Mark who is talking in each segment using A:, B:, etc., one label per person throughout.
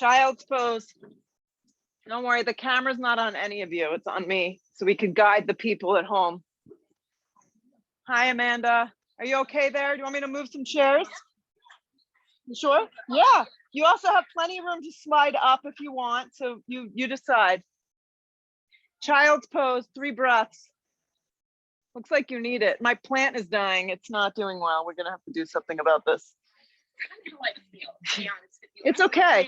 A: Child's pose. Don't worry, the camera's not on any of you. It's on me, so we could guide the people at home. Hi, Amanda. Are you okay there? Do you want me to move some chairs? You sure? Yeah. You also have plenty of room to slide up if you want, so you decide. Child's pose, 3 breaths. Looks like you need it. My plant is dying. It's not doing well. We're gonna have to do something about this. It's okay.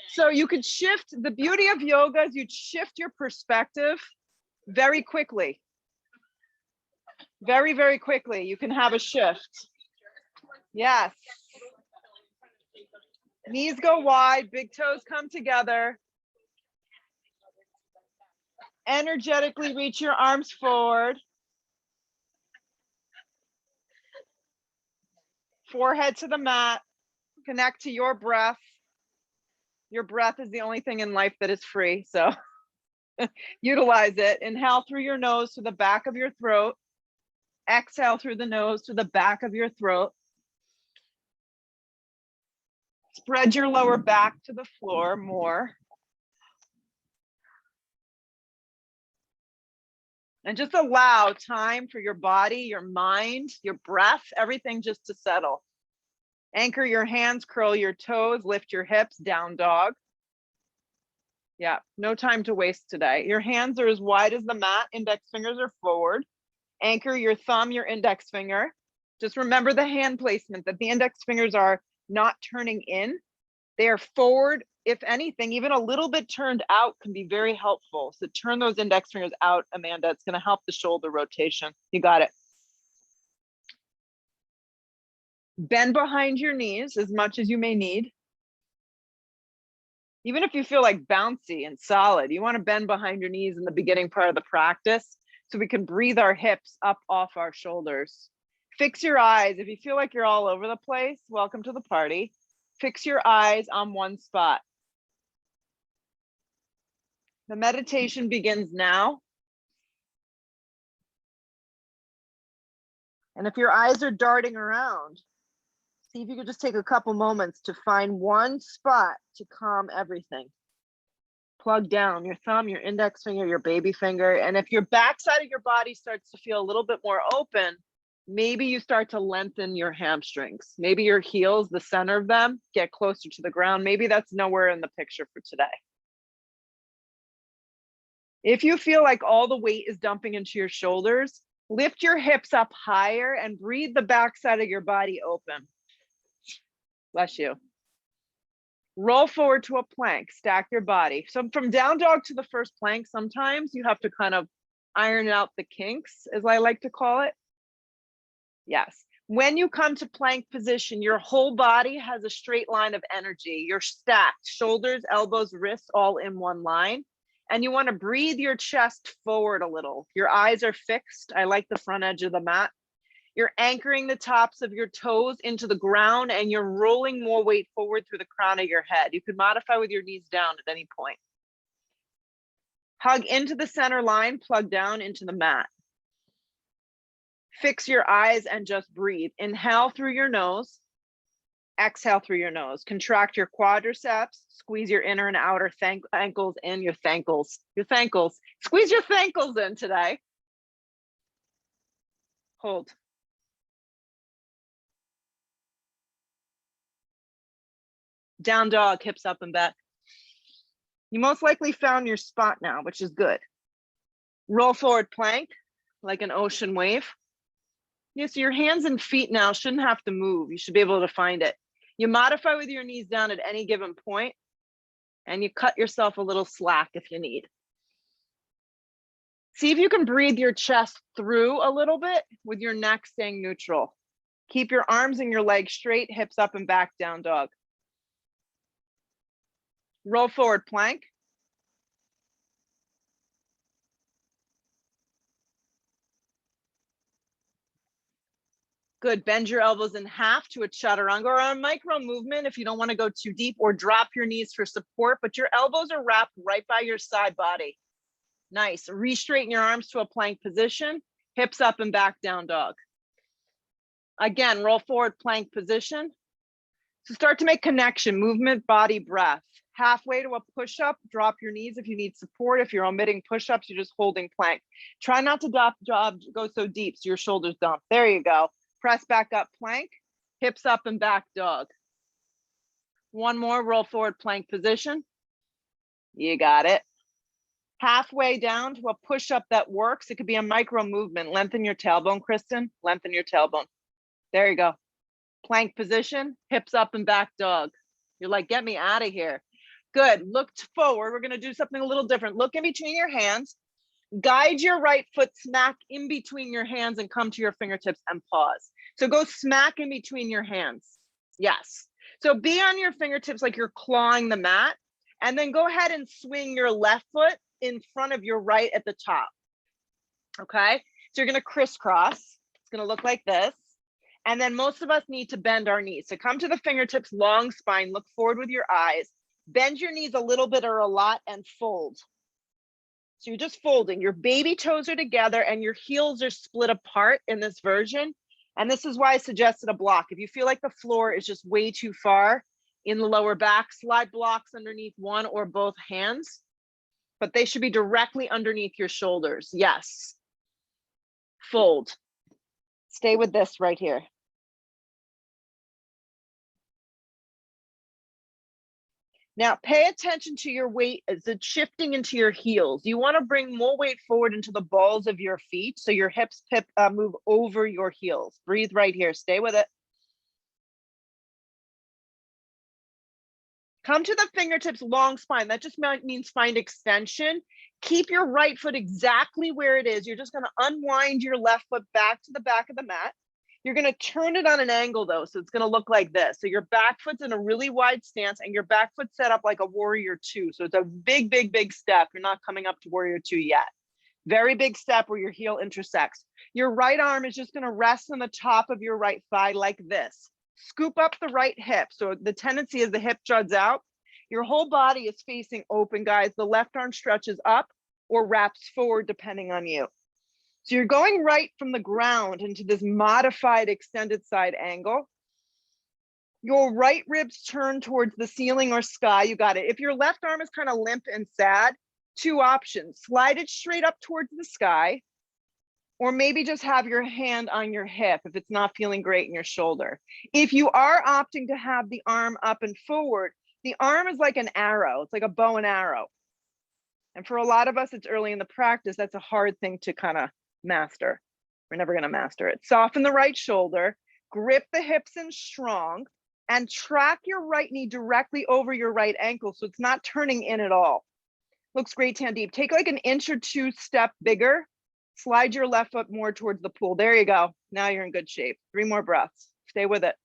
A: So you could shift. The beauty of yoga is you'd shift your perspective very quickly. Very, very quickly. You can have a shift. Yes. Knees go wide, big toes come together. Energetically reach your arms forward. Forehead to the mat. Connect to your breath. Your breath is the only thing in life that is free, so utilize it. Inhale through your nose to the back of your throat. Exhale through the nose to the back of your throat. Spread your lower back to the floor more. And just allow time for your body, your mind, your breath, everything just to settle. Anchor your hands, curl your toes, lift your hips, down dog. Yeah, no time to waste today. Your hands are as wide as the mat, index fingers are forward. Anchor your thumb, your index finger. Just remember the hand placement, that the index fingers are not turning in. They are forward. If anything, even a little bit turned out can be very helpful. So turn those index fingers out, Amanda. It's gonna help the shoulder rotation. You got it. Bend behind your knees as much as you may need. Even if you feel like bouncy and solid, you want to bend behind your knees in the beginning part of the practice so we can breathe our hips up off our shoulders. Fix your eyes. If you feel like you're all over the place, welcome to the party. Fix your eyes on one spot. The meditation begins now. And if your eyes are darting around, see if you could just take a couple moments to find one spot to calm everything. Plug down your thumb, your index finger, your baby finger. And if your backside of your body starts to feel a little bit more open, maybe you start to lengthen your hamstrings. Maybe your heels, the center of them, get closer to the ground. Maybe that's nowhere in the picture for today. If you feel like all the weight is dumping into your shoulders, lift your hips up higher and breathe the backside of your body open. Bless you. Roll forward to a plank, stack your body. So from down dog to the first plank, sometimes you have to kind of iron out the kinks, as I like to call it. Yes. When you come to plank position, your whole body has a straight line of energy. You're stacked, shoulders, elbows, wrists, all in one line. And you want to breathe your chest forward a little. Your eyes are fixed. I like the front edge of the mat. You're anchoring the tops of your toes into the ground and you're rolling more weight forward through the crown of your head. You could modify with your knees down at any point. Hug into the center line, plug down into the mat. Fix your eyes and just breathe. Inhale through your nose. Exhale through your nose. Contract your quadriceps. Squeeze your inner and outer ankles in, your thankles. Your thankles. Squeeze your thankles in today. Hold. Down dog, hips up and back. You most likely found your spot now, which is good. Roll forward plank like an ocean wave. Yeah, so your hands and feet now shouldn't have to move. You should be able to find it. You modify with your knees down at any given point, and you cut yourself a little slack if you need. See if you can breathe your chest through a little bit with your neck staying neutral. Keep your arms and your legs straight, hips up and back, down dog. Roll forward plank. Good, bend your elbows in half to a chaturanga or a micro movement if you don't want to go too deep, or drop your knees for support, but your elbows are wrapped right by your side body. Nice, re-straighten your arms to a plank position, hips up and back, down dog. Again, roll forward plank position. So start to make connection, movement, body, breath. Halfway to a push-up, drop your knees if you need support. If you're omitting push-ups, you're just holding plank. Try not to go so deep so your shoulders dump. There you go. Press back up, plank, hips up and back, dog. One more, roll forward, plank position. You got it. Halfway down to a push-up that works. It could be a micro movement. Lengthen your tailbone, Kristen. Lengthen your tailbone. There you go. Plank position, hips up and back, dog. You're like, get me out of here. Good. Look forward. We're going to do something a little different. Look in between your hands. Guide your right foot smack in between your hands and come to your fingertips and pause. So go smack in between your hands. Yes. So be on your fingertips like you're clawing the mat. And then go ahead and swing your left foot in front of your right at the top. Okay. So you're going to crisscross. It's going to look like this. And then most of us need to bend our knees. So come to the fingertips, long spine, look forward with your eyes. Bend your knees a little bit or a lot and fold. So you're just folding. Your baby toes are together and your heels are split apart in this version. And this is why I suggested a block. If you feel like the floor is just way too far in the lower back, slide blocks underneath one or both hands, but they should be directly underneath your shoulders. Yes. Fold. Stay with this right here. Now, pay attention to your weight as it's shifting into your heels. You want to bring more weight forward into the balls of your feet so your hips move over your heels. Breathe right here. Stay with it. Come to the fingertips, long spine. That just means find extension. Keep your right foot exactly where it is. You're just going to unwind your left foot back to the back of the mat. You're going to turn it on an angle though, so it's going to look like this. So your back foot's in a really wide stance and your back foot set up like a warrior two. So it's a big, big, big step. You're not coming up to warrior two yet. Very big step where your heel intersects. Your right arm is just going to rest on the top of your right thigh like this. Scoop up the right hip. So the tendency is the hip juts out. Your whole body is facing open, guys. The left arm stretches up or wraps forward depending on you. So you're going right from the ground into this modified extended side angle. Your right ribs turn towards the ceiling or sky. You got it. If your left arm is kind of limp and sad, two options. Slide it straight up towards the sky, or maybe just have your hand on your hip if it's not feeling great in your shoulder. If you are opting to have the arm up and forward, the arm is like an arrow. It's like a bow and arrow. And for a lot of us, it's early in the practice. That's a hard thing to kind of master. We're never going to master it. Soften the right shoulder, grip the hips in strong, and track your right knee directly over your right ankle so it's not turning in at all. Looks great, Tandeep. Take like an inch or two step bigger. Slide your left foot more towards the pool. There you go. Now you're in good shape. 3 more breaths. Stay with it.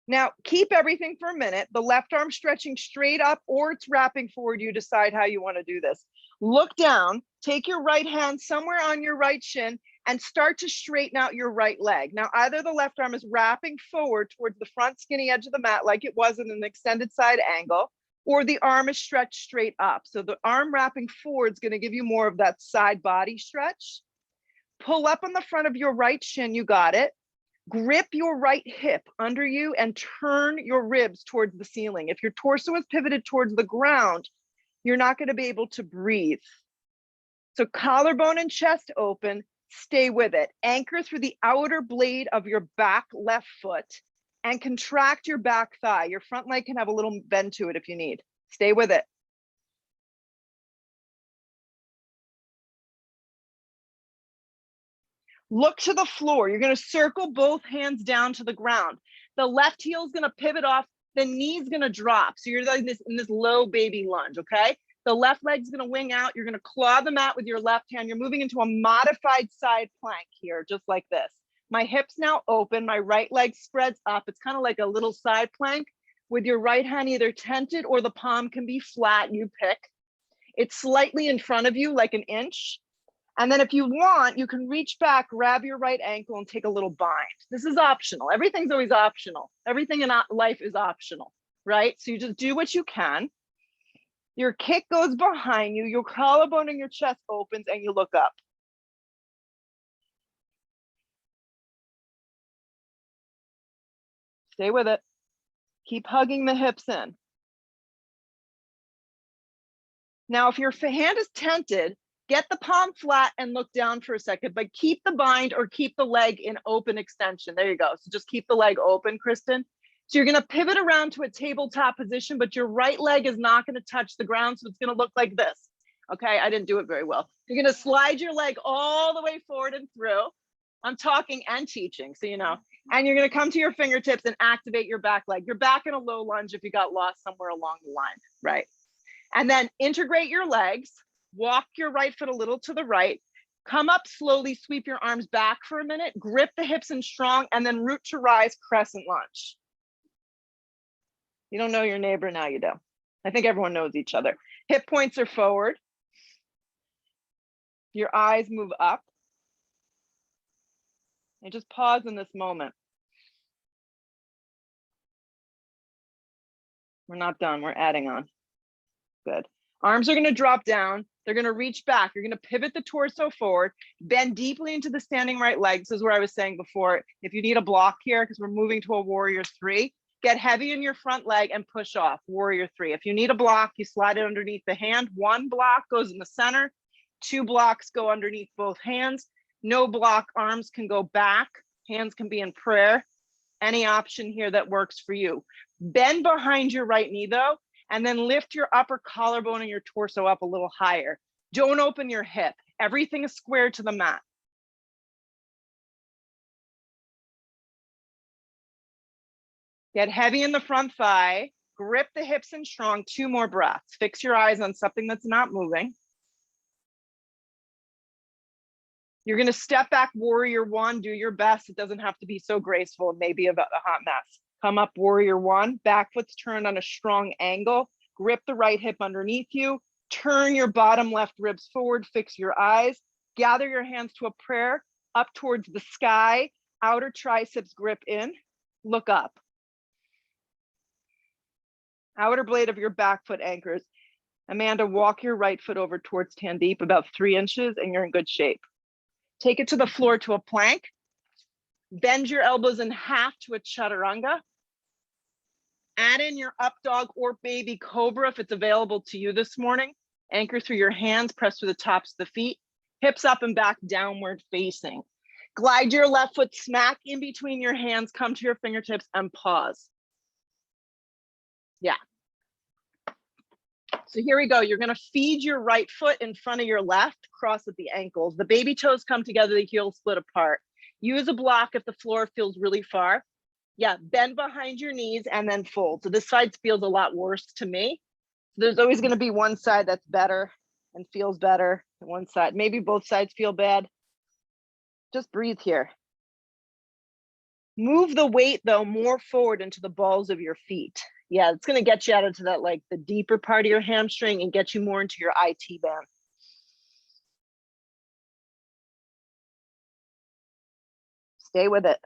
A: Now, keep everything for a minute. The left arm stretching straight up or it's wrapping forward. You decide how you want to do this. Look down, take your right hand somewhere on your right shin and start to straighten out your right leg. Now, either the left arm is wrapping forward towards the front skinny edge of the mat like it was in an extended side angle, or the arm is stretched straight up. So the arm wrapping forward is going to give you more of that side body stretch. Pull up on the front of your right shin. You got it. Grip your right hip under you and turn your ribs towards the ceiling. If your torso is pivoted towards the ground, you're not going to be able to breathe. So collarbone and chest open, stay with it. Anchor through the outer blade of your back left foot and contract your back thigh. Your front leg can have a little bend to it if you need. Stay with it. Look to the floor. You're going to circle both hands down to the ground. The left heel is going to pivot off. The knee is going to drop. So you're like this in this low baby lunge, okay? The left leg's going to wing out. You're going to claw the mat with your left hand. You're moving into a modified side plank here, just like this. My hips now open. My right leg spreads up. It's kind of like a little side plank with your right hand either tented or the palm can be flat. You pick. It's slightly in front of you, like an inch. And then if you want, you can reach back, grab your right ankle and take a little bind. This is optional. Everything's always optional. Everything in life is optional, right? So you just do what you can. Your kick goes behind you, your collarbone and your chest opens and you look up. Stay with it. Keep hugging the hips in. Now, if your hand is tented, get the palm flat and look down for a second, but keep the bind or keep the leg in open extension. There you go. So just keep the leg open, Kristen. So you're going to pivot around to a tabletop position, but your right leg is not going to touch the ground. So it's going to look like this. Okay, I didn't do it very well. You're going to slide your leg all the way forward and through. I'm talking and teaching, so you know. And you're going to come to your fingertips and activate your back leg. You're back in a low lunge if you got lost somewhere along the line, right? And then integrate your legs, walk your right foot a little to the right, come up slowly, sweep your arms back for a minute, grip the hips in strong, and then root to rise, crescent lunge. You don't know your neighbor, now you do. I think everyone knows each other. Hip points are forward. Your eyes move up. And just pause in this moment. We're not done, we're adding on. Good. Arms are gonna drop down. They're gonna reach back. You're gonna pivot the torso forward, bend deeply into the standing right leg. This is where I was saying before, if you need a block here, because we're moving to a warrior 3, get heavy in your front leg and push off, warrior 3. If you need a block, you slide it underneath the hand. 1 block goes in the center, 2 blocks go underneath both hands. No block, arms can go back, hands can be in prayer. Any option here that works for you. Bend behind your right knee though, and then lift your upper collarbone and your torso up a little higher. Don't open your hip. Everything is square to the mat. Get heavy in the front thigh, grip the hips in strong, 2 more breaths. Fix your eyes on something that's not moving. You're gonna step back, warrior 1, do your best. It doesn't have to be so graceful, it may be a hot mess. Come up, warrior 1, back foot's turned on a strong angle. Grip the right hip underneath you. Turn your bottom left ribs forward, fix your eyes. Gather your hands to a prayer, up towards the sky. Outer triceps grip in, look up. Outer blade of your back foot anchors. Amanda, walk your right foot over towards Tandeep about 3 inches and you're in good shape. Take it to the floor to a plank. Bend your elbows in half to a chaturanga. Add in your up dog or baby cobra if it's available to you this morning. Anchor through your hands, press through the tops of the feet. Hips up and back, downward facing. Glide your left foot smack in between your hands, come to your fingertips and pause. Yeah. So here we go. You're gonna feed your right foot in front of your left, cross at the ankles. The baby toes come together, the heels split apart. Use a block if the floor feels really far. Yeah, bend behind your knees and then fold. So this side feels a lot worse to me. There's always gonna be one side that's better and feels better than one side. Maybe both sides feel bad. Just breathe here. Move the weight though more forward into the balls of your feet. Yeah, it's gonna get you out into that, like the deeper part of your hamstring and get you more into your IT band. Stay with it.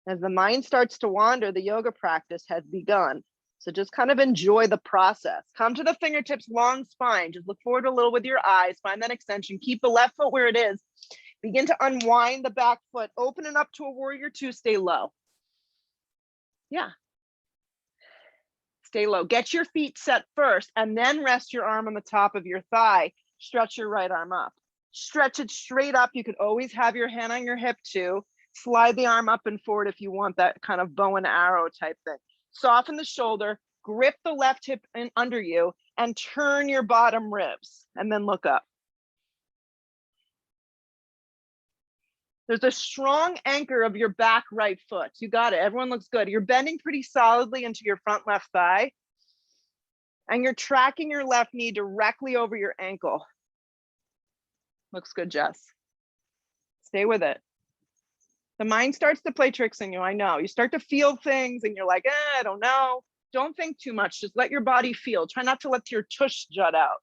A: As the mind starts to wander, the yoga practice has begun. So just kind of enjoy the process. Come to the fingertips, long spine. Just look forward a little with your eyes, find that extension. Keep the left foot where it is. Begin to unwind the back foot, open it up to a warrior 2, stay low. Yeah. Stay low. Get your feet set first and then rest your arm on the top of your thigh. Stretch your right arm up. Stretch it straight up. You could always have your hand on your hip too. Slide the arm up and forward if you want that kind of bow and arrow type thing. Soften the shoulder, grip the left hip in under you and turn your bottom ribs and then look up. There's a strong anchor of your back right foot. You got it. Everyone looks good. You're bending pretty solidly into your front left thigh. And you're tracking your left knee directly over your ankle. Looks good, Jess. Stay with it. The mind starts to play tricks on you, I know. You start to feel things and you're like, I don't know. Don't think too much. Just let your body feel. Try not to let your tush jut out.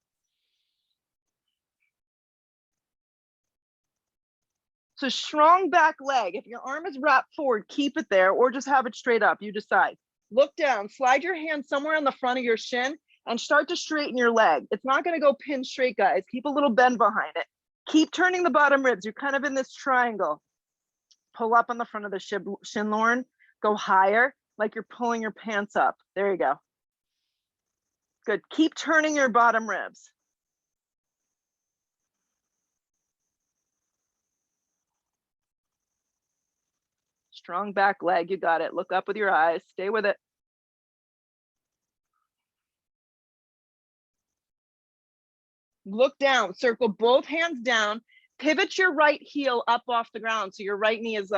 A: So strong back leg. If your arm is wrapped forward, keep it there or just have it straight up. You decide. Look down, slide your hand somewhere on the front of your shin and start to straighten your leg. It's not going to go pin straight, guys. Keep a little bend behind it. Keep turning the bottom ribs. You're kind of in this triangle. Pull up on the front of the shin, Lauren. Go higher, like you're pulling your pants up. There you go. Good. Keep turning your bottom ribs. Strong back leg. You got it. Look up with your eyes. Stay with it. Look down. Circle both hands down. Pivot your right heel up off the ground. So your right knee is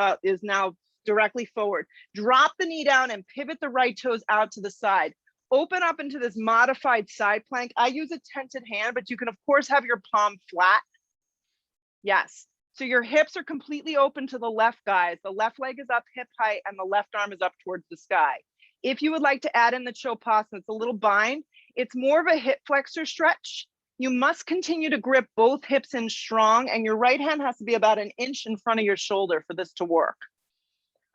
A: now directly forward. Drop the knee down and pivot the right toes out to the side. Open up into this modified side plank. I use a tented hand, but you can of course have your palm flat. Yes. So your hips are completely open to the left, guys. The left leg is up hip height and the left arm is up towards the sky. If you would like to add in the Chopasana, it's a little bind. It's more of a hip flexor stretch. You must continue to grip both hips in strong, and your right hand has to be about an inch in front of your shoulder for this to work.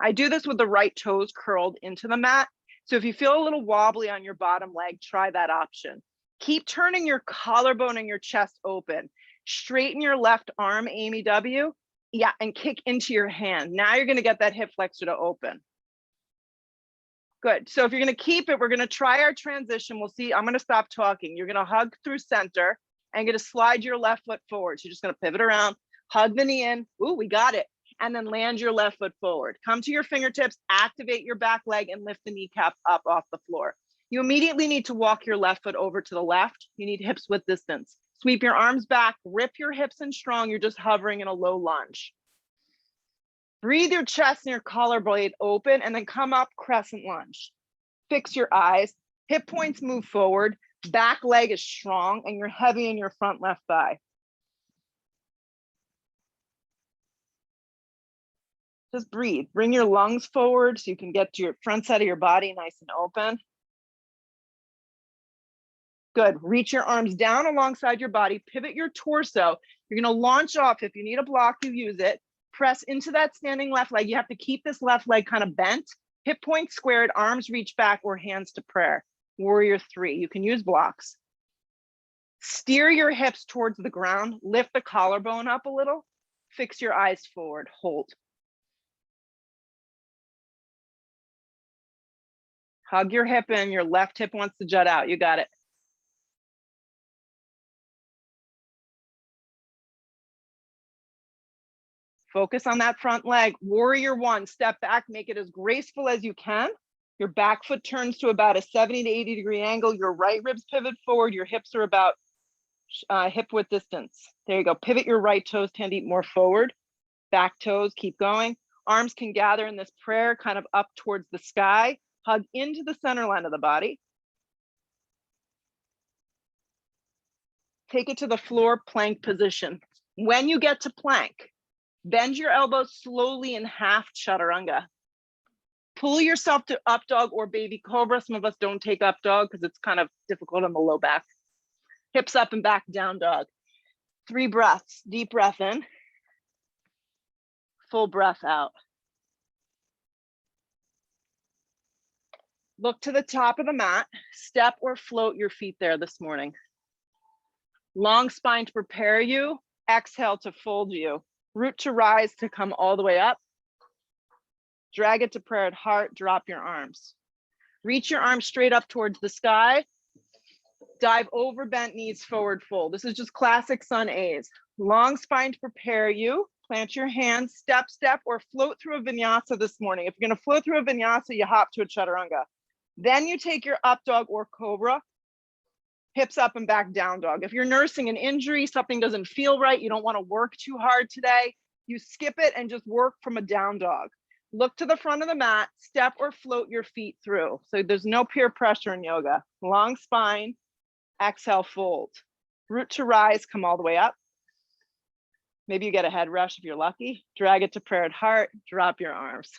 A: I do this with the right toes curled into the mat. So if you feel a little wobbly on your bottom leg, try that option. Keep turning your collarbone and your chest open. Straighten your left arm, Amy W. Yeah, and kick into your hand. Now you're gonna get that hip flexor to open. Good. So if you're going to keep it, we're going to try our transition. We'll see. I'm going to stop talking. You're going to hug through center and going to slide your left foot forward. So you're just going to pivot around, hug the knee in. Ooh, we got it. And then land your left foot forward. Come to your fingertips, activate your back leg and lift the kneecap up off the floor. You immediately need to walk your left foot over to the left. You need hips width distance. Sweep your arms back, rip your hips in strong. You're just hovering in a low lunge. Breathe your chest and your collar blade open and then come up crescent lunge. Fix your eyes, hip points move forward, back leg is strong and you're heavy in your front left thigh. Just breathe, bring your lungs forward so you can get to your front side of your body nice and open. Good, reach your arms down alongside your body, pivot your torso. You're gonna launch off. If you need a block, you use it. Press into that standing left leg. You have to keep this left leg kind of bent, hip points squared, arms reach back or hands to prayer. Warrior 3, you can use blocks. Steer your hips towards the ground, lift the collarbone up a little, fix your eyes forward, hold. Hug your hip in, your left hip wants to jut out, you got it. Focus on that front leg. Warrior 1, step back, make it as graceful as you can. Your back foot turns to about a 70 to 80 degree angle. Your right ribs pivot forward. Your hips are about hip width distance. There you go. Pivot your right toes, 10 feet more forward. Back toes, keep going. Arms can gather in this prayer, kind of up towards the sky. Hug into the center line of the body. Take it to the floor, plank position. When you get to plank, bend your elbows slowly in half, chaturanga. Pull yourself to up dog or baby cobra. Some of us don't take up dog because it's kind of difficult on the low back. Hips up and back, down dog. 3 breaths, deep breath in. Full breath out. Look to the top of the mat. Step or float your feet there this morning. Long spine to prepare you. Exhale to fold you. Root to rise to come all the way up. Drag it to prayer at heart, drop your arms. Reach your arms straight up towards the sky. Dive over bent knees, forward fold. This is just classic sun A's. Long spine to prepare you. Plant your hands, step, step, or float through a vinyasa this morning. If you're gonna float through a vinyasa, you hop to a chaturanga. Then you take your up dog or cobra, hips up and back, down dog. If you're nursing an injury, something doesn't feel right, you don't wanna work too hard today, you skip it and just work from a down dog. Look to the front of the mat, step or float your feet through. So there's no peer pressure in yoga. Long spine, exhale, fold. Root to rise, come all the way up. Maybe you get a head rush if you're lucky. Drag it to prayer at heart, drop your arms.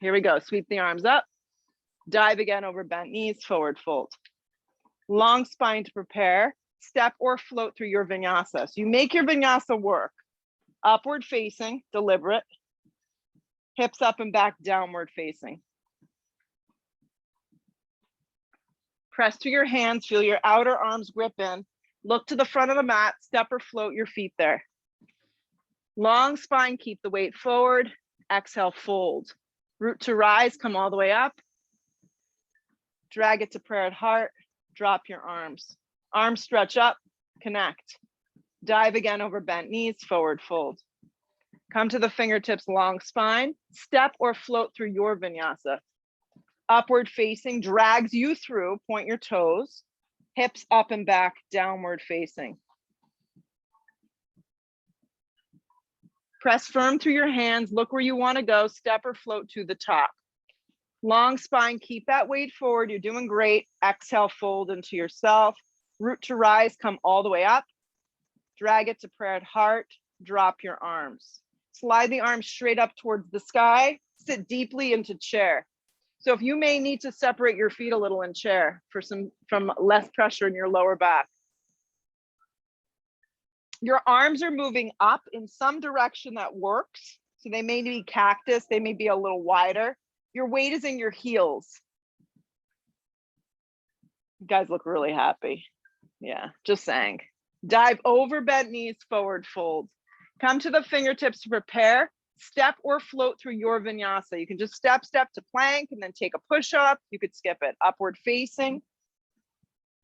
A: Here we go, sweep the arms up. Dive again over bent knees, forward fold. Long spine to prepare, step or float through your vinyasa. So you make your vinyasa work. Upward facing, deliberate. Hips up and back, downward facing. Press through your hands, feel your outer arms grip in. Look to the front of the mat, step or float your feet there. Long spine, keep the weight forward. Exhale, fold. Root to rise, come all the way up. Drag it to prayer at heart. Drop your arms. Arms stretch up, connect. Dive again over bent knees, forward fold. Come to the fingertips, long spine. Step or float through your vinyasa. Upward facing drags you through, point your toes. Hips up and back, downward facing. Press firm through your hands, look where you want to go, step or float to the top. Long spine, keep that weight forward, you're doing great. Exhale, fold into yourself. Root to rise, come all the way up. Drag it to prayer at heart, drop your arms. Slide the arms straight up towards the sky, sit deeply into chair. So if you may need to separate your feet a little in chair from less pressure in your lower back. Your arms are moving up in some direction that works. So they may be cactus, they may be a little wider. Your weight is in your heels. You guys look really happy. Yeah, just saying. Dive over bent knees, forward fold. Come to the fingertips to prepare. Step or float through your vinyasa. You can just step to plank and then take a push up. You could skip it. Upward facing.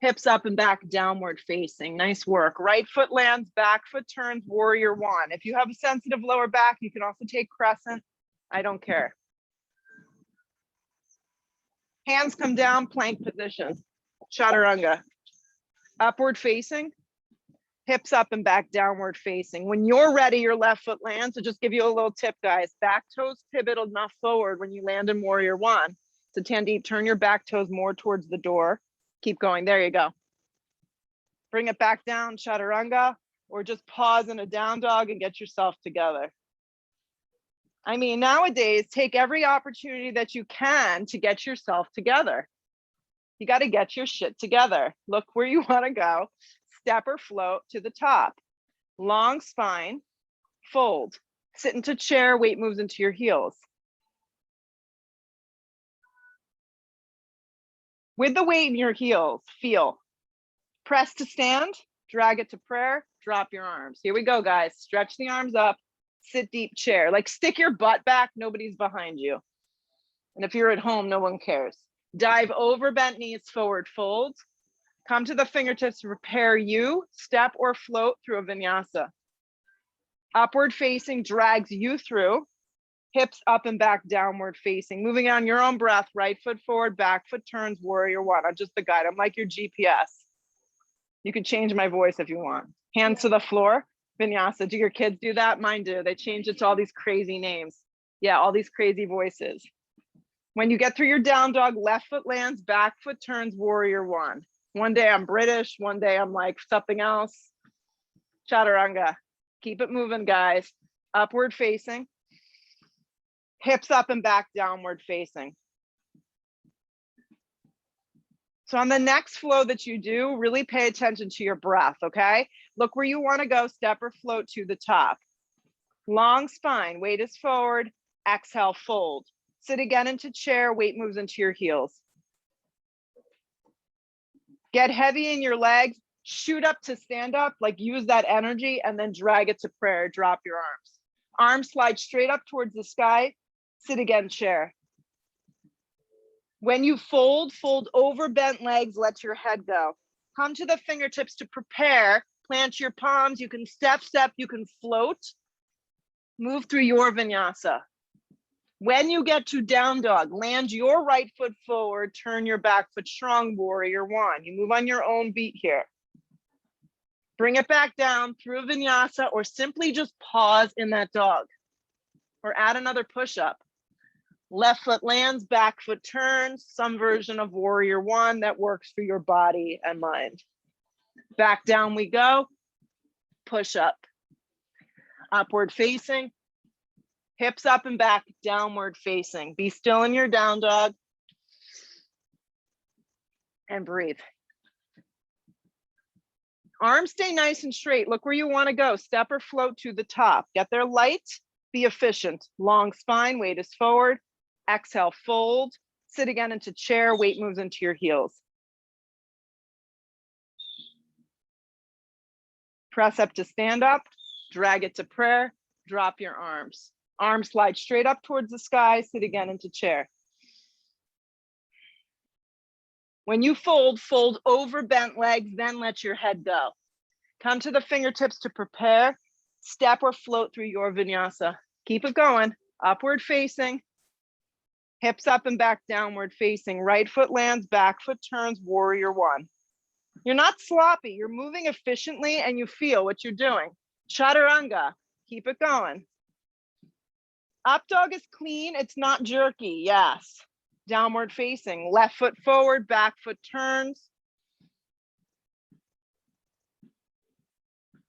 A: Hips up and back, downward facing. Nice work. Right foot lands, back foot turns, warrior one. If you have a sensitive lower back, you can also take crescent. I don't care. Hands come down, plank position. Chaturanga. Upward facing. Hips up and back, downward facing. When you're ready, your left foot lands. So just give you a little tip, guys. Back toes pivot enough forward when you land in warrior one. So Tandeep, turn your back toes more towards the door. Keep going, there you go. Bring it back down, chaturanga, or just pause in a down dog and get yourself together. I mean, nowadays, take every opportunity that you can to get yourself together. You got to get your shit together. Look where you want to go. Step or float to the top. Long spine, fold. Sit into chair, weight moves into your heels. With the weight in your heels, feel. Press to stand, drag it to prayer, drop your arms. Here we go, guys. Stretch the arms up, sit deep chair. Like stick your butt back, nobody's behind you. And if you're at home, no one cares. Dive over bent knees, forward fold. Come to the fingertips to prepare you. Step or float through a vinyasa. Upward facing drags you through. Hips up and back, downward facing. Moving on your own breath, right foot forward, back foot turns, warrior one. I'm just the guide. I'm like your GPS. You can change my voice if you want. Hands to the floor, vinyasa. Do your kids do that? Mine do. They change it to all these crazy names. Yeah, all these crazy voices. When you get through your down dog, left foot lands, back foot turns, warrior one. One day I'm British, one day I'm like something else. Chaturanga. Keep it moving, guys. Upward facing. Hips up and back, downward facing. So on the next flow that you do, really pay attention to your breath, okay? Look where you want to go, step or float to the top. Long spine, weight is forward, exhale, fold. Sit again into chair, weight moves into your heels. Get heavy in your legs, shoot up to stand up, like use that energy and then drag it to prayer, drop your arms. Arms slide straight up towards the sky, sit again, chair. When you fold, fold over bent legs, let your head go. Come to the fingertips to prepare, plant your palms, you can step, you can float. Move through your vinyasa. When you get to down dog, land your right foot forward, turn your back foot strong, warrior one. You move on your own beat here. Bring it back down through a vinyasa or simply just pause in that dog or add another push-up. Left foot lands, back foot turns, some version of warrior one that works for your body and mind. Back down we go, push up. Upward facing, hips up and back, downward facing. Be still in your down dog and breathe. Arms stay nice and straight. Look where you want to go. Step or float to the top. Get there light, be efficient. Long spine, weight is forward. Exhale, fold. Sit again into chair, weight moves into your heels. Press up to stand up, drag it to prayer, drop your arms. Arms slide straight up towards the sky, sit again into chair. When you fold, fold over bent legs, then let your head go. Come to the fingertips to prepare, step or float through your vinyasa. Keep it going, upward facing, hips up and back, downward facing. Right foot lands, back foot turns, warrior one. You're not sloppy, you're moving efficiently and you feel what you're doing. Chaturanga, keep it going. Up dog is clean, it's not jerky, yes. Downward facing, left foot forward, back foot turns.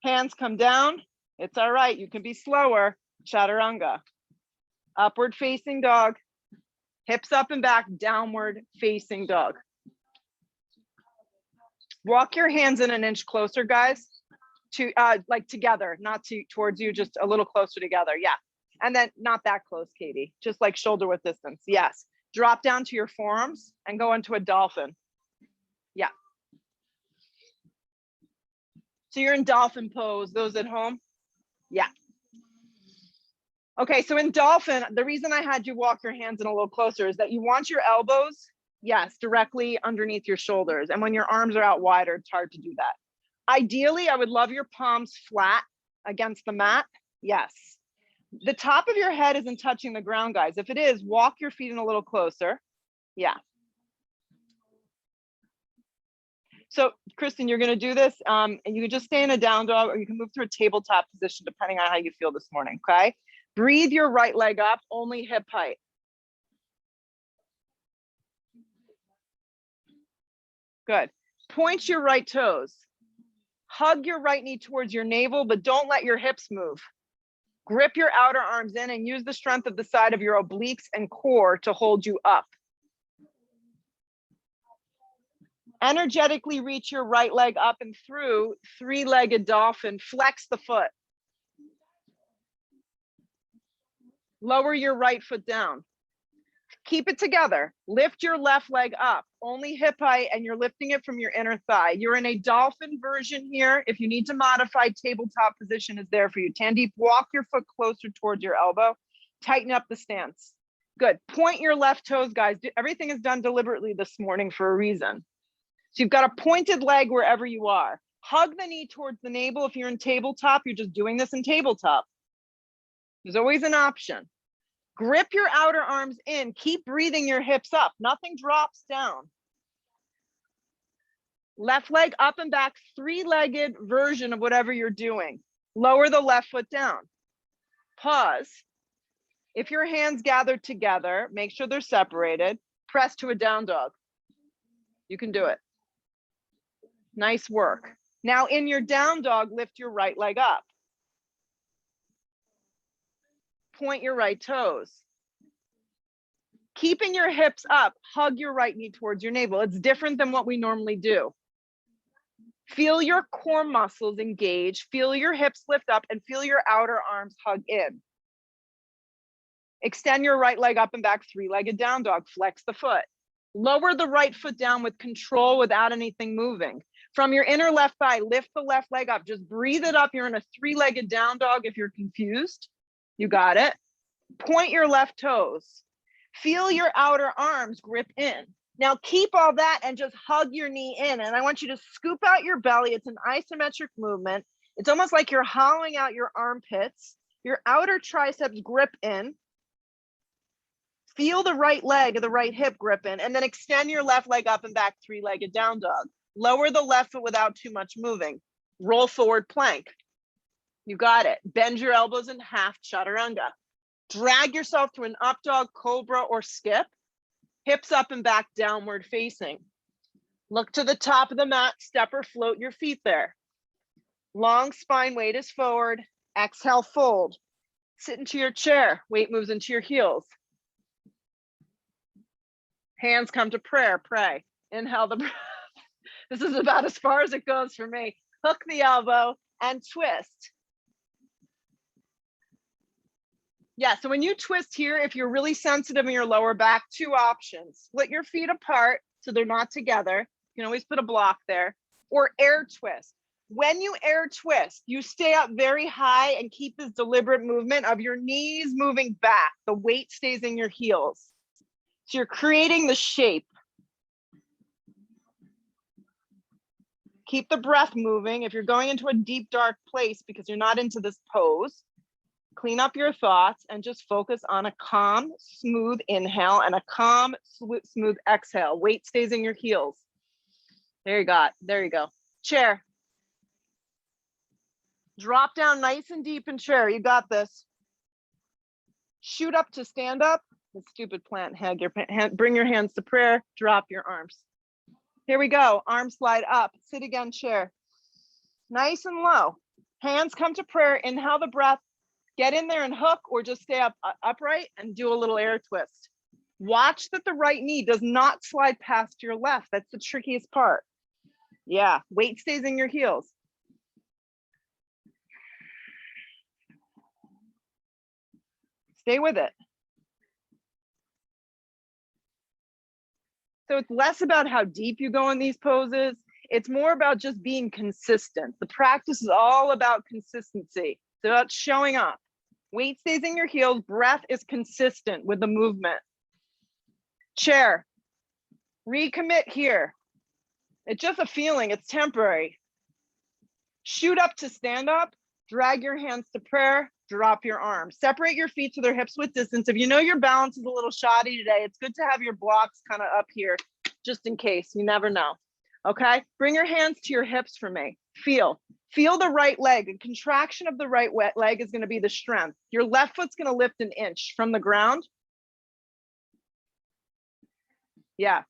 A: Hands come down, it's all right, you can be slower. Chaturanga. Upward facing dog, hips up and back, downward facing dog. Walk your hands in an inch closer, guys, to like together, not towards you, just a little closer together, yeah. And then not that close, Katie, just like shoulder width distance, yes. Drop down to your forearms and go into a dolphin. Yeah. So you're in dolphin pose, those at home? Yeah. Okay, so in dolphin, the reason I had you walk your hands in a little closer is that you want your elbows, yes, directly underneath your shoulders. And when your arms are out wider, it's hard to do that. Ideally, I would love your palms flat against the mat. Yes. The top of your head isn't touching the ground, guys. If it is, walk your feet in a little closer. Yeah. So Kristen, you're gonna do this and you can just stay in a down dog or you can move to a tabletop position depending on how you feel this morning, okay? Breathe your right leg up, only hip height. Good. Point your right toes. Hug your right knee towards your navel, but don't let your hips move. Grip your outer arms in and use the strength of the side of your obliques and core to hold you up. Energetically reach your right leg up and through, three-legged dolphin, flex the foot. Lower your right foot down. Keep it together. Lift your left leg up, only hip height, and you're lifting it from your inner thigh. You're in a dolphin version here. If you need to modify, tabletop position is there for you. Tandeep, walk your foot closer towards your elbow. Tighten up the stance. Good. Point your left toes, guys. Everything is done deliberately this morning for a reason. So you've got a pointed leg wherever you are. Hug the knee towards the navel. If you're in tabletop, you're just doing this in tabletop. There's always an option. Grip your outer arms in, keep breathing your hips up, nothing drops down. Left leg up and back, three-legged version of whatever you're doing. Lower the left foot down. Pause. If your hands gathered together, make sure they're separated, press to a down dog. You can do it. Nice work. Now in your down dog, lift your right leg up. Point your right toes. Keeping your hips up, hug your right knee towards your navel. It's different than what we normally do. Feel your core muscles engage, feel your hips lift up, and feel your outer arms hug in. Extend your right leg up and back, three-legged down dog, flex the foot. Lower the right foot down with control without anything moving. From your inner left thigh, lift the left leg up, just breathe it up. You're in a three-legged down dog if you're confused. You got it. Point your left toes. Feel your outer arms grip in. Now keep all that and just hug your knee in. And I want you to scoop out your belly. It's an isometric movement. It's almost like you're hollowing out your armpits. Your outer triceps grip in. Feel the right leg or the right hip grip in, and then extend your left leg up and back, three-legged down dog. Lower the left foot without too much moving. Roll forward plank. You got it. Bend your elbows in half, chaturanga. Drag yourself to an up dog, cobra, or skip. Hips up and back, downward facing. Look to the top of the mat, step or float your feet there. Long spine, weight is forward. Exhale, fold. Sit into your chair, weight moves into your heels. Hands come to prayer, pray. Inhale the breath. This is about as far as it goes for me. Hook the elbow and twist. Yeah, so when you twist here, if you're really sensitive in your lower back, two options. Split your feet apart so they're not together. You can always put a block there. Or air twist. When you air twist, you stay up very high and keep this deliberate movement of your knees moving back. The weight stays in your heels. So you're creating the shape. Keep the breath moving. If you're going into a deep, dark place because you're not into this pose, clean up your thoughts and just focus on a calm, smooth inhale and a calm, smooth exhale. Weight stays in your heels. There you go. Chair. Drop down nice and deep in chair. You got this. Shoot up to stand up. The stupid plant head. Bring your hands to prayer. Drop your arms. Here we go. Arms slide up. Sit again, chair. Nice and low. Hands come to prayer. Inhale the breath. Get in there and hook, or just stay upright and do a little air twist. Watch that the right knee does not slide past your left. That's the trickiest part. Yeah, weight stays in your heels. Stay with it. So it's less about how deep you go in these poses. It's more about just being consistent. The practice is all about consistency. It's about showing up. Weight stays in your heels. Breath is consistent with the movement. Chair. Recommit here. It's just a feeling. It's temporary. Shoot up to stand up. Drag your hands to prayer. Drop your arms. Separate your feet to their hips with distance. If you know your balance is a little shoddy today, it's good to have your blocks kind of up here, just in case. You never know. Okay? Bring your hands to your hips for me. Feel the right leg. A contraction of the right leg is going to be the strength. Your left foot's going to lift an inch from the ground. Yeah.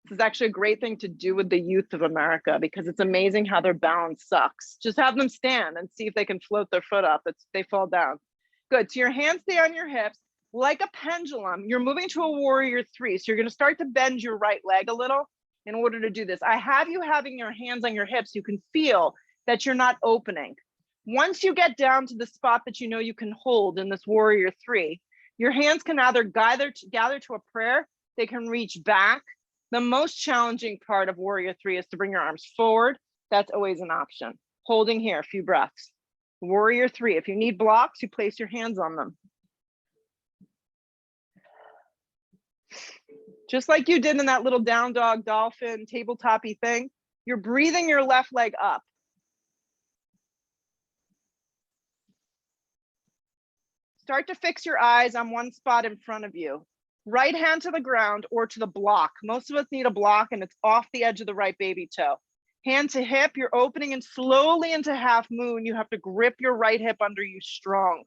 A: This is actually a great thing to do with the youth of America because it's amazing how their balance sucks. Just have them stand and see if they can float their foot up. They fall down. Good. So your hands stay on your hips like a pendulum. You're moving to a warrior three. So you're going to start to bend your right leg a little in order to do this. I have you having your hands on your hips. You can feel that you're not opening. Once you get down to the spot that you know you can hold in this warrior three, your hands can either gather to a prayer. They can reach back. The most challenging part of warrior three is to bring your arms forward. That's always an option. Holding here, a few breaths. Warrior three, if you need blocks, you place your hands on them. Just like you did in that little down dog dolphin tabletop-y thing, you're breathing your left leg up. Start to fix your eyes on one spot in front of you. Right hand to the ground or to the block. Most of us need a block and it's off the edge of the right baby toe. Hand to hip, you're opening and slowly into half moon. You have to grip your right hip under you strong.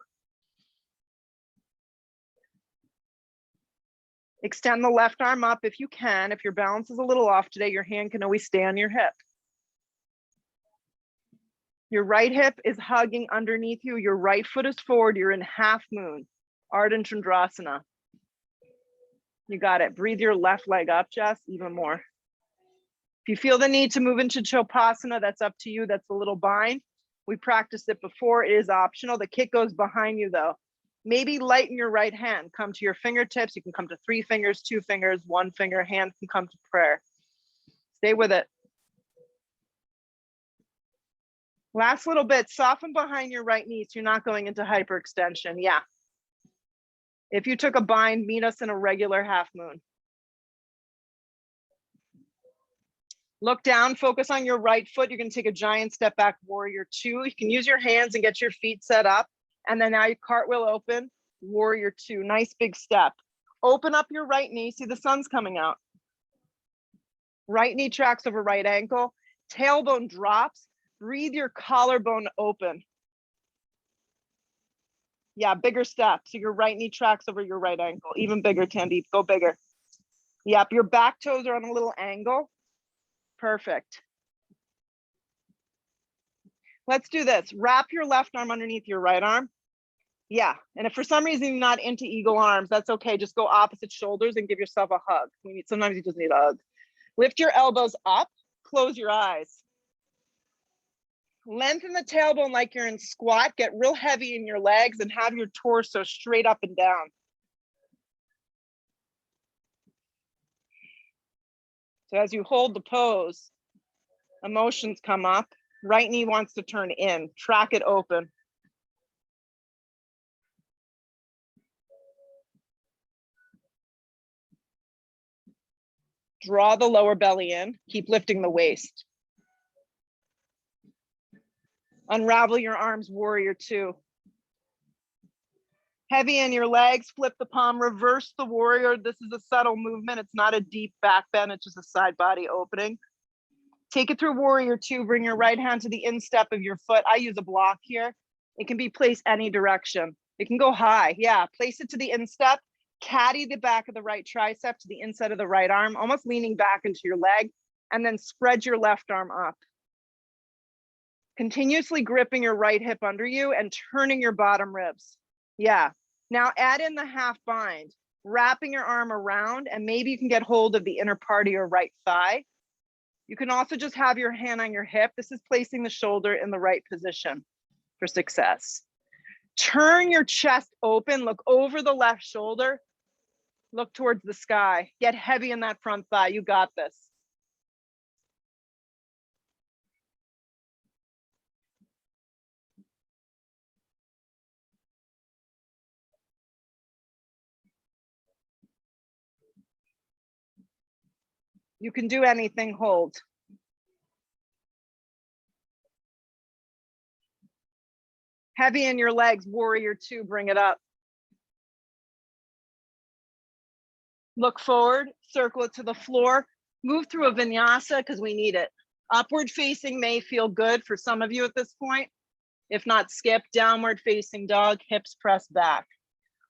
A: Extend the left arm up if you can. If your balance is a little off today, your hand can always stay on your hip. Your right hip is hugging underneath you. Your right foot is forward. You're in half moon, Ardha Chandrasana. You got it. Breathe your left leg up, Jess, even more. If you feel the need to move into Chopasana, that's up to you. That's a little bind. We practiced it before. It is optional. The kick goes behind you, though. Maybe lighten your right hand. Come to your fingertips. You can come to 3 fingers, 2 fingers, 1 finger. Hand can come to prayer. Stay with it. Last little bit. Soften behind your right knee so you're not going into hyperextension. Yeah. If you took a bind, meet us in a regular half moon. Look down, focus on your right foot. You're going to take a giant step back, warrior two. You can use your hands and get your feet set up. And then now you cartwheel open, warrior two. Nice big step. Open up your right knee. See the sun's coming out. Right knee tracks over right ankle. Tailbone drops. Breathe your collarbone open. Yeah, bigger step. So your right knee tracks over your right ankle. Even bigger, Tandeep. Go bigger. Yep, your back toes are on a little angle. Perfect. Let's do this. Wrap your left arm underneath your right arm. Yeah, and if for some reason you're not into eagle arms, that's okay. Just go opposite shoulders and give yourself a hug. Sometimes you just need a hug. Lift your elbows up. Close your eyes. Lengthen the tailbone like you're in squat. Get real heavy in your legs and have your torso straight up and down. So as you hold the pose, emotions come up. Right knee wants to turn in. Track it open. Draw the lower belly in. Keep lifting the waist. Unravel your arms, warrior two. Heavy in your legs, flip the palm, reverse the warrior. This is a subtle movement. It's not a deep back bend, it's just a side body opening. Take it through warrior two, bring your right hand to the instep of your foot. I use a block here. It can be placed any direction. It can go high, yeah. Place it to the instep, caddy the back of the right tricep to the inside of the right arm, almost leaning back into your leg, and then spread your left arm up. Continuously gripping your right hip under you and turning your bottom ribs. Yeah. Now add in the half bind, wrapping your arm around, and maybe you can get hold of the inner part of your right thigh. You can also just have your hand on your hip. This is placing the shoulder in the right position for success. Turn your chest open, look over the left shoulder, look towards the sky. Get heavy in that front thigh. You got this. You can do anything, hold. Heavy in your legs, warrior two, bring it up. Look forward, circle it to the floor, move through a vinyasa because we need it. Upward facing may feel good for some of you at this point. If not, skip, downward facing dog, hips press back.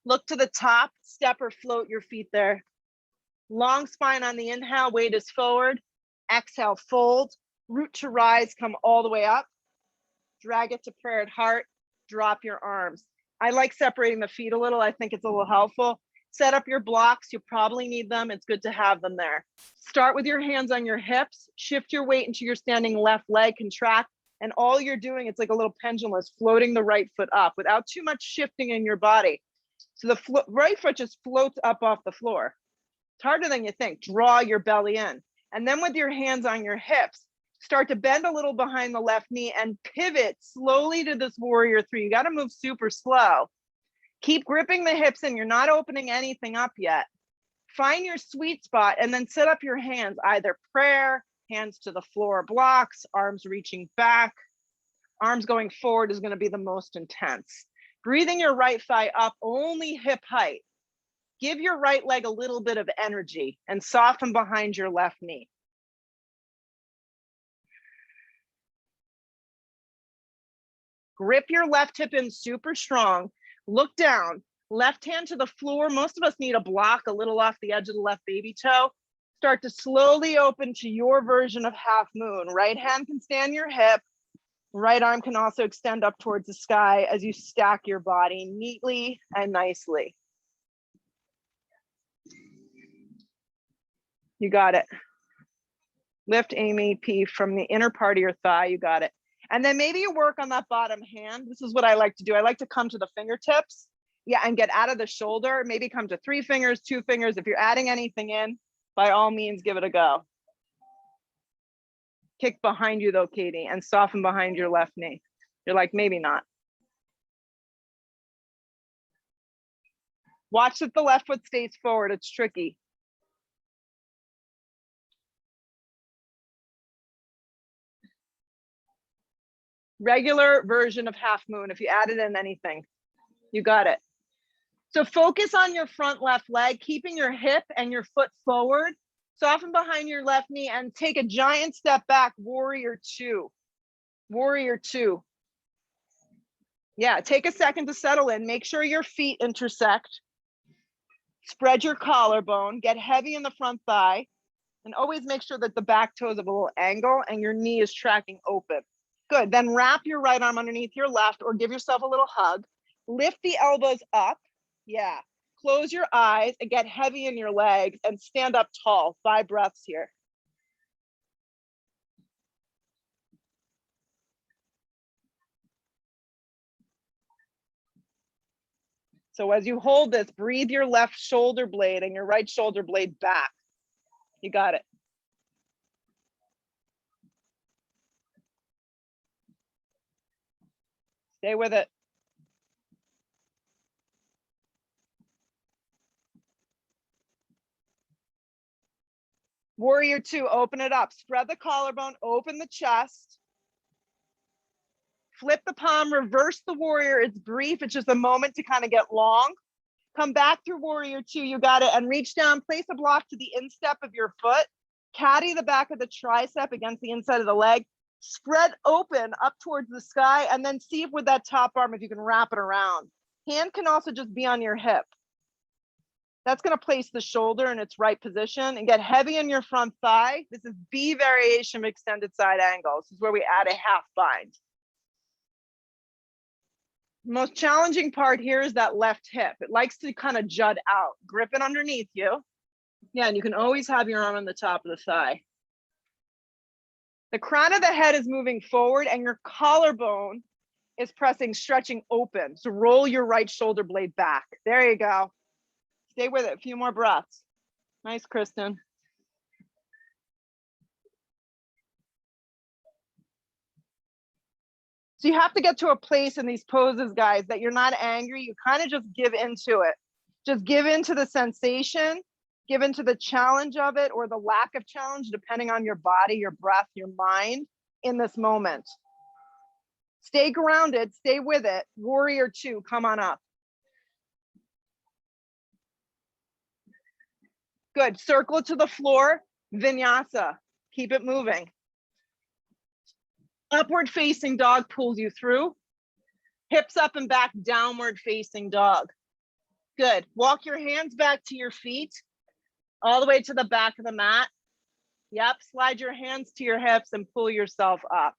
A: Look to the top, step or float your feet there. Long spine on the inhale, weight is forward. Exhale, fold, root to rise, come all the way up. Drag it to prayer at heart, drop your arms. I like separating the feet a little. I think it's a little helpful. Set up your blocks. You probably need them. It's good to have them there. Start with your hands on your hips. Shift your weight into your standing left leg, contract. And all you're doing, it's like a little pendulum, is floating the right foot up without too much shifting in your body. So the right foot just floats up off the floor. It's harder than you think. Draw your belly in. And then with your hands on your hips, start to bend a little behind the left knee and pivot slowly to this warrior three. You got to move super slow. Keep gripping the hips in. You're not opening anything up yet. Find your sweet spot and then set up your hands, either prayer, hands to the floor blocks, arms reaching back. Arms going forward is going to be the most intense. Breathing your right thigh up, only hip height. Give your right leg a little bit of energy and soften behind your left knee. Grip your left hip in super strong. Look down, left hand to the floor. Most of us need a block a little off the edge of the left baby toe. Start to slowly open to your version of half moon. Right hand can stand your hip. Right arm can also extend up towards the sky as you stack your body neatly and nicely. You got it. Lift Amy P from the inner part of your thigh. You got it. And then maybe you work on that bottom hand. This is what I like to do. I like to come to the fingertips. Yeah, and get out of the shoulder. Maybe come to 3 fingers, 2 fingers. If you're adding anything in, by all means, give it a go. Kick behind you though, Katie, and soften behind your left knee. You're like, maybe not. Watch that the left foot stays forward. It's tricky. Regular version of half moon. If you added in anything, you got it. So focus on your front left leg, keeping your hip and your foot forward. Soften behind your left knee and take a giant step back, warrior two. Warrior two. Yeah, take a second to settle in. Make sure your feet intersect. Spread your collarbone, get heavy in the front thigh, and always make sure that the back toe is at a little angle and your knee is tracking open. Good, then wrap your right arm underneath your left or give yourself a little hug. Lift the elbows up, yeah. Close your eyes and get heavy in your legs and stand up tall. 5 breaths here. So as you hold this, breathe your left shoulder blade and your right shoulder blade back. You got it. Stay with it. Warrior two, open it up. Spread the collarbone, open the chest. Flip the palm, reverse the warrior. It's brief. It's just a moment to kind of get long. Come back through warrior two. You got it. And reach down, place a block to the instep of your foot. Caddy the back of the tricep against the inside of the leg. Spread open up towards the sky. And then see if with that top arm, if you can wrap it around. Hand can also just be on your hip. That's going to place the shoulder in its right position and get heavy in your front thigh. This is B variation of extended side angle. This is where we add a half bind. Most challenging part here is that left hip. It likes to kind of jut out. Grip it underneath you. Yeah, and you can always have your arm on the top of the thigh. The crown of the head is moving forward and your collarbone is pressing, stretching open. So roll your right shoulder blade back. There you go. Stay with it. A few more breaths. Nice, Kristen. So you have to get to a place in these poses, guys, that you're not angry. You kind of just give into it. Just give into the sensation, give into the challenge of it or the lack of challenge, depending on your body, your breath, your mind in this moment. Stay grounded, stay with it. Warrior two, come on up. Good, circle it to the floor, vinyasa, keep it moving. Upward facing dog pulls you through. Hips up and back, downward facing dog. Good, walk your hands back to your feet, all the way to the back of the mat. Yep, slide your hands to your hips and pull yourself up.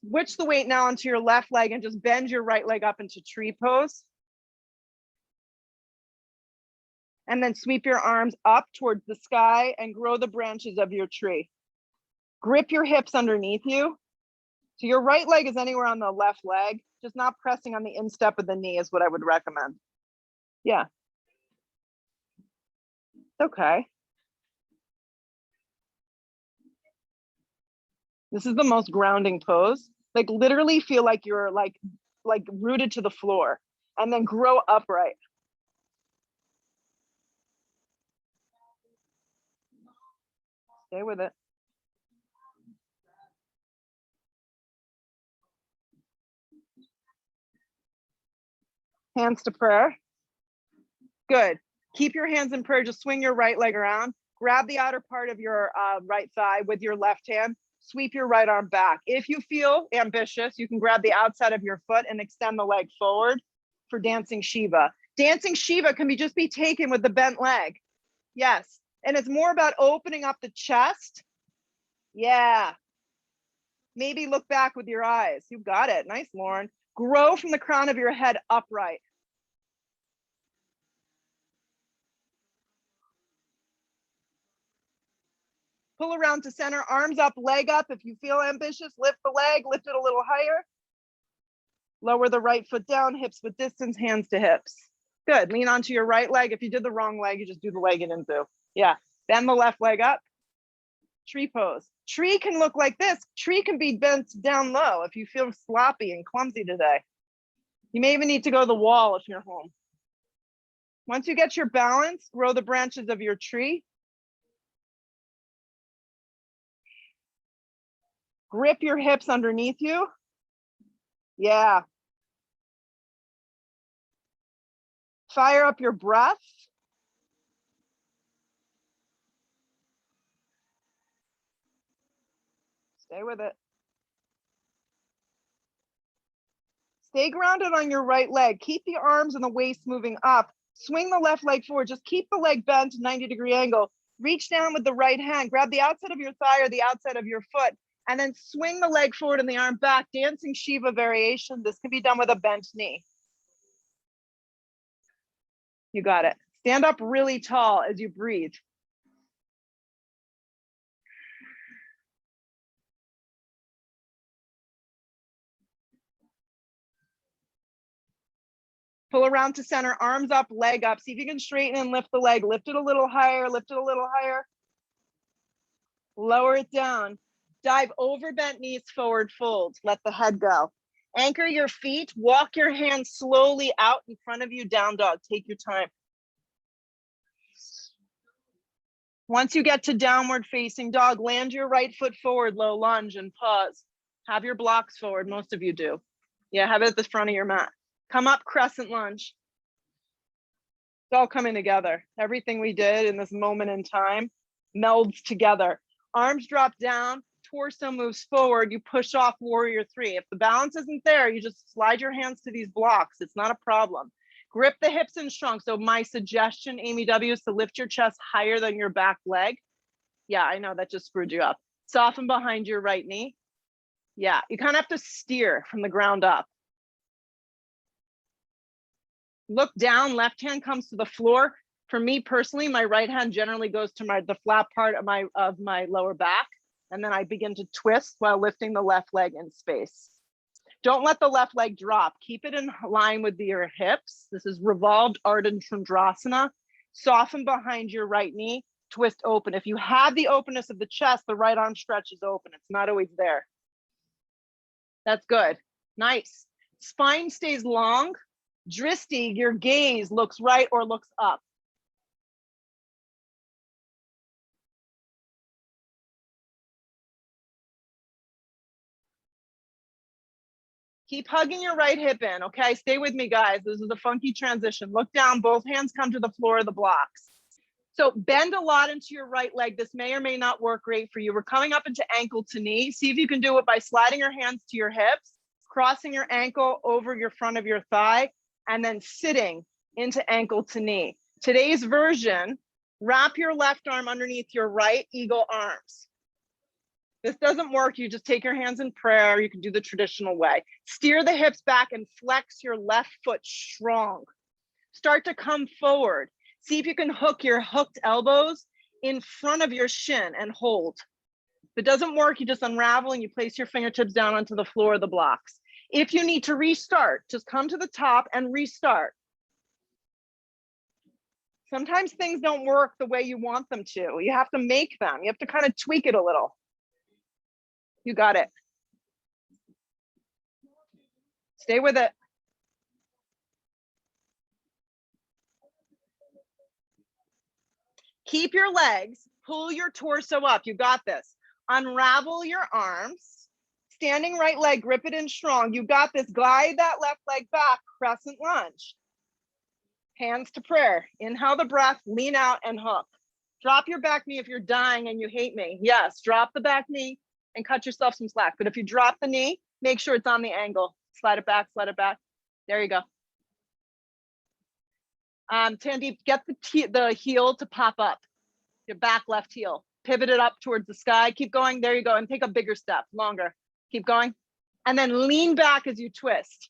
A: Switch the weight now onto your left leg and just bend your right leg up into tree pose. And then sweep your arms up towards the sky and grow the branches of your tree. Grip your hips underneath you. So your right leg is anywhere on the left leg, just not pressing on the instep of the knee is what I would recommend. Yeah. Okay. This is the most grounding pose. Like literally feel like you're like rooted to the floor and then grow upright. Stay with it. Hands to prayer. Good. Keep your hands in prayer. Just swing your right leg around. Grab the outer part of your right thigh with your left hand. Sweep your right arm back. If you feel ambitious, you can grab the outside of your foot and extend the leg forward for Dancing Shiva. Dancing Shiva can just be taken with the bent leg. Yes. And it's more about opening up the chest. Yeah. Maybe look back with your eyes. You got it. Nice, Lauren. Grow from the crown of your head upright. Pull around to center, arms up, leg up. If you feel ambitious, lift the leg, lift it a little higher. Lower the right foot down, hips with distance, hands to hips. Good, lean onto your right leg. If you did the wrong leg, you just do the leg it into. Yeah, bend the left leg up. Tree pose. Tree can look like this. Tree can be bent down low if you feel sloppy and clumsy today. You may even need to go to the wall if you're home. Once you get your balance, grow the branches of your tree. Grip your hips underneath you. Yeah. Fire up your breath. Stay with it. Stay grounded on your right leg. Keep the arms and the waist moving up. Swing the left leg forward. Just keep the leg bent, 90-degree angle. Reach down with the right hand. Grab the outside of your thigh or the outside of your foot. And then swing the leg forward and the arm back. Dancing Shiva variation. This can be done with a bent knee. You got it. Stand up really tall as you breathe. Pull around to center, arms up, leg up. See if you can straighten and lift the leg. Lift it a little higher, lift it a little higher. Lower it down. Dive over bent knees, forward fold. Let the head go. Anchor your feet, walk your hands slowly out in front of you, down dog. Take your time. Once you get to downward facing dog, land your right foot forward, low lunge, and pause. Have your blocks forward, most of you do. Yeah, have it at the front of your mat. Come up, crescent lunge. It's all coming together. Everything we did in this moment in time melds together. Arms drop down, torso moves forward, you push off warrior three. If the balance isn't there, you just slide your hands to these blocks. It's not a problem. Grip the hips in strong. So my suggestion, Amy W, is to lift your chest higher than your back leg. Yeah, I know that just screwed you up. Soften behind your right knee. Yeah, you kind of have to steer from the ground up. Look down, left hand comes to the floor. For me personally, my right hand generally goes to the flat part of my lower back. And then I begin to twist while lifting the left leg in space. Don't let the left leg drop. Keep it in line with your hips. This is revolved Ardha Chandrasana. Soften behind your right knee, twist open. If you have the openness of the chest, the right arm stretches open. It's not always there. That's good. Nice. Spine stays long. Dristi, your gaze looks right or looks up. Keep hugging your right hip in, okay? Stay with me, guys. This is a funky transition. Look down, both hands come to the floor of the blocks. So bend a lot into your right leg. This may or may not work great for you. We're coming up into ankle to knee. See if you can do it by sliding your hands to your hips, crossing your ankle over your front of your thigh, and then sitting into ankle to knee. Today's version, wrap your left arm underneath your right, eagle arms. This doesn't work, you just take your hands in prayer. You can do the traditional way. Steer the hips back and flex your left foot strong. Start to come forward. See if you can hook your hooked elbows in front of your shin and hold. If it doesn't work, you just unravel and you place your fingertips down onto the floor of the blocks. If you need to restart, just come to the top and restart. Sometimes things don't work the way you want them to. You have to make them. You have to kind of tweak it a little. You got it. Stay with it. Keep your legs, pull your torso up. You got this. Unravel your arms. Standing right leg, grip it in strong. You got this. Glide that left leg back, crescent lunge. Hands to prayer. Inhale the breath, lean out and hook. Drop your back knee if you're dying and you hate me. Yes, drop the back knee and cut yourself some slack. But if you drop the knee, make sure it's on the angle. Slide it back, slide it back. There you go. Tandeep, get the heel to pop up. Your back left heel. Pivot it up towards the sky. Keep going. There you go. And take a bigger step, longer. Keep going. And then lean back as you twist.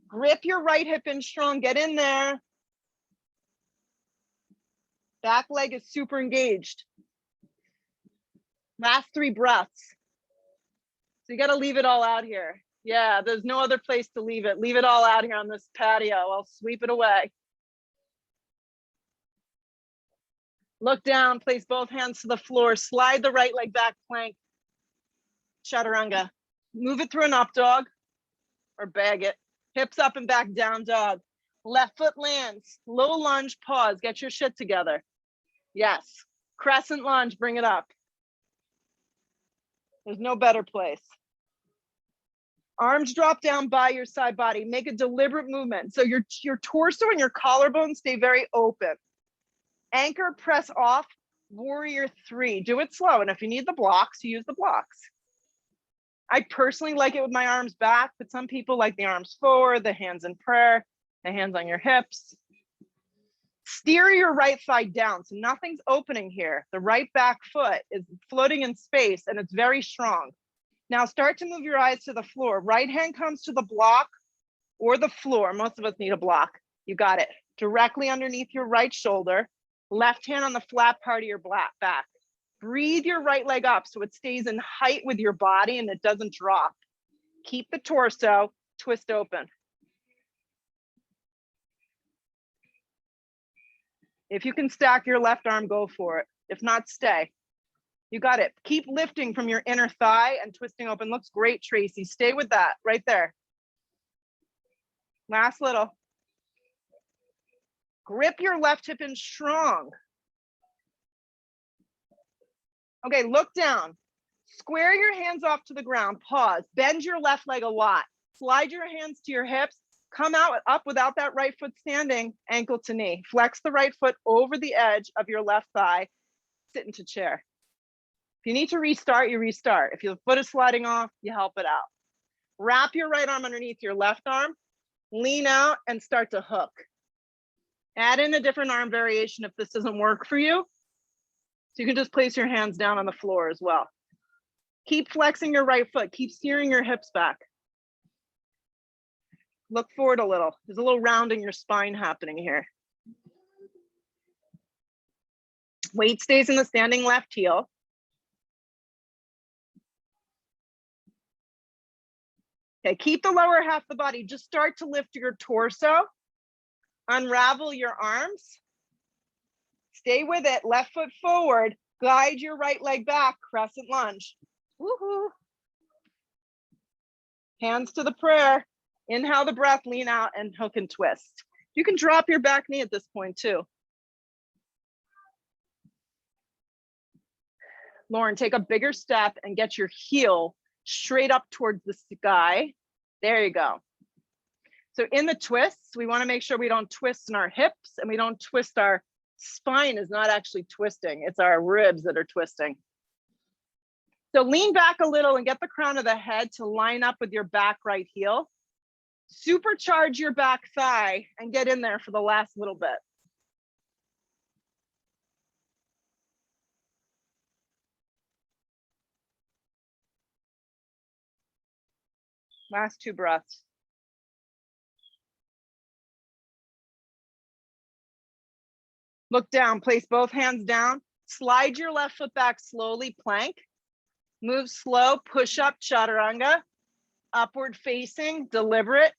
A: Grip your right hip in strong. Get in there. Back leg is super engaged. Last 3 breaths. So you got to leave it all out here. Yeah, there's no other place to leave it. Leave it all out here on this patio. I'll sweep it away. Look down, place both hands to the floor. Slide the right leg back, plank. Chaturanga. Move it through an up dog or bag it. Hips up and back, down dog. Left foot lands, low lunge, pause. Get your shit together. Yes. Crescent lunge, bring it up. There's no better place. Arms drop down by your side body. Make a deliberate movement. So your torso and your collarbone stay very open. Anchor, press off, warrior 3. Do it slow. And if you need the blocks, you use the blocks. I personally like it with my arms back, but some people like the arms forward, the hands in prayer, the hands on your hips. Steer your right thigh down. So nothing's opening here. The right back foot is floating in space and it's very strong. Now start to move your eyes to the floor. Right hand comes to the block or the floor. Most of us need a block. You got it. Directly underneath your right shoulder. Left hand on the flat part of your back. Breathe your right leg up so it stays in height with your body and it doesn't drop. Keep the torso, twist open. If you can stack your left arm, go for it. If not, stay. You got it. Keep lifting from your inner thigh and twisting open. Looks great, Tracy. Stay with that right there. Last little. Grip your left hip in strong. Okay, look down. Square your hands off to the ground. Pause. Bend your left leg a lot. Slide your hands to your hips. Come out up without that right foot standing, ankle to knee. Flex the right foot over the edge of your left thigh. Sit into chair. If you need to restart, you restart. If your foot is sliding off, you help it out. Wrap your right arm underneath your left arm. Lean out and start to hook. Add in a different arm variation if this doesn't work for you. So you can just place your hands down on the floor as well. Keep flexing your right foot. Keep steering your hips back. Look forward a little. There's a little rounding your spine happening here. Weight stays in the standing left heel. Okay, keep the lower half of the body. Just start to lift your torso. Unravel your arms. Stay with it. Left foot forward. Guide your right leg back. Crescent lunge. Woohoo. Hands to the prayer. Inhale the breath, lean out and hook and twist. You can drop your back knee at this point too. Lauren, take a bigger step and get your heel straight up towards the sky. There you go. So in the twists, we want to make sure we don't twist in our hips and we don't twist. Our spine is not actually twisting. It's our ribs that are twisting. So lean back a little and get the crown of the head to line up with your back right heel. Supercharge your back thigh and get in there for the last little bit. Last 2 breaths. Look down, place both hands down. Slide your left foot back slowly, plank. Move slow, push up, chaturanga. Upward facing, deliberate.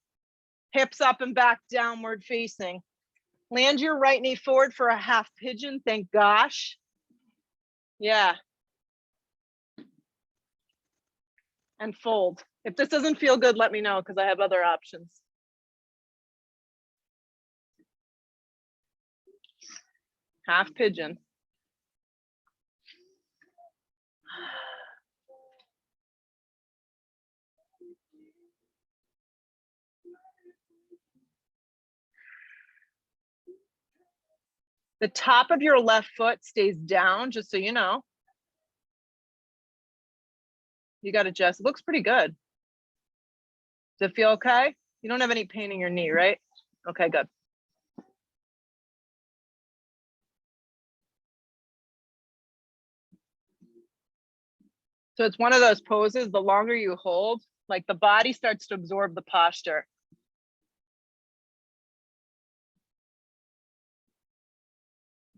A: Hips up and back, downward facing. Land your right knee forward for a half pigeon, thank gosh. Yeah. And fold. If this doesn't feel good, let me know because I have other options. Half pigeon. The top of your left foot stays down, just so you know. You got to adjust. It looks pretty good. Does it feel okay? You don't have any pain in your knee, right? Okay, good. So it's one of those poses, the longer you hold, like the body starts to absorb the posture.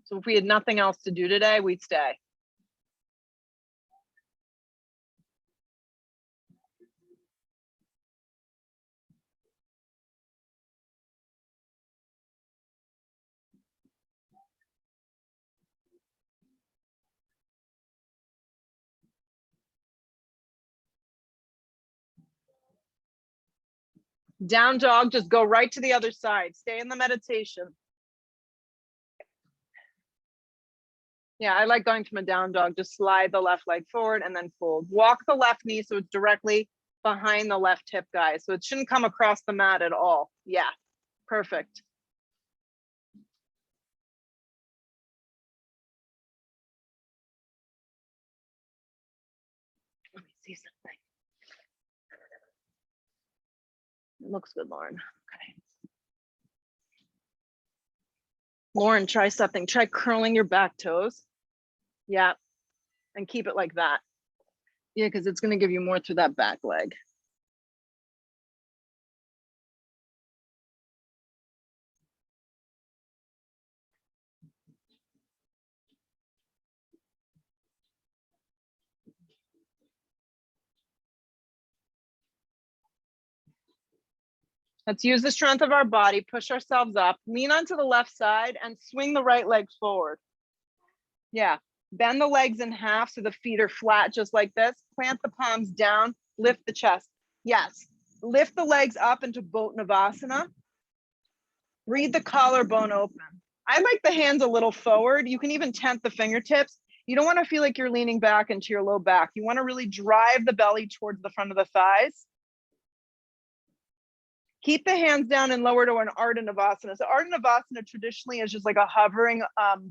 A: So if we had nothing else to do today, we'd stay. Down dog, just go right to the other side. Stay in the meditation. Yeah, I like going from a down dog. Just slide the left leg forward and then fold. Walk the left knee so it's directly behind the left hip, guys. So it shouldn't come across the mat at all. Yeah, perfect. Let me see something. It looks good, Lauren. Okay. Lauren, try something. Try curling your back toes. Yeah, and keep it like that. Yeah, because it's going to give you more through that back leg. Let's use the strength of our body, push ourselves up, lean onto the left side and swing the right leg forward. Yeah, Bend the legs in half so the feet are flat, just like this. Plant the palms down, lift the chest. Yes, lift the legs up into Botnavasana. Breathe the collarbone open. I like the hands a little forward. You can even tent the fingertips. You don't want to feel like you're leaning back into your low back. You want to really drive the belly towards the front of the thighs. Keep the hands down and lower to an Ardha Navasana. So Ardha Navasana traditionally is just like a hovering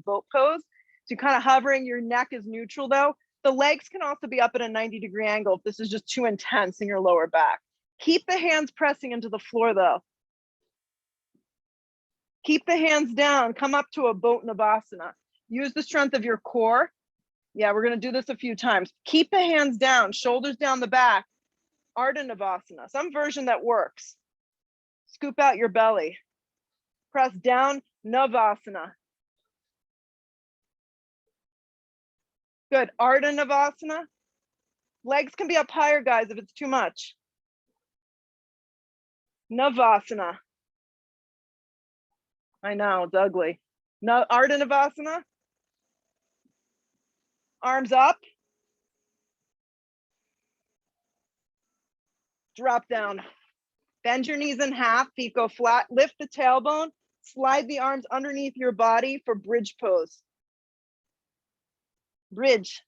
A: boat pose. So you're kind of hovering, your neck is neutral though. The legs can also be up at a 90-degree angle if this is just too intense in your lower back. Keep the hands pressing into the floor though. Keep the hands down, come up to a Botnavasana. Use the strength of your core. Yeah, we're gonna do this a few times. Keep the hands down, shoulders down the back. Ardha Navasana, some version that works. Scoop out your belly. Press down, Navasana. Good, Ardha Navasana. Legs can be up higher, guys, if it's too much. Navasana. I know, it's ugly. No, Ardha Navasana. Arms up. Drop down. Bend your knees in half, feet go flat. Lift the tailbone. Slide the arms underneath your body for bridge pose. Bridge.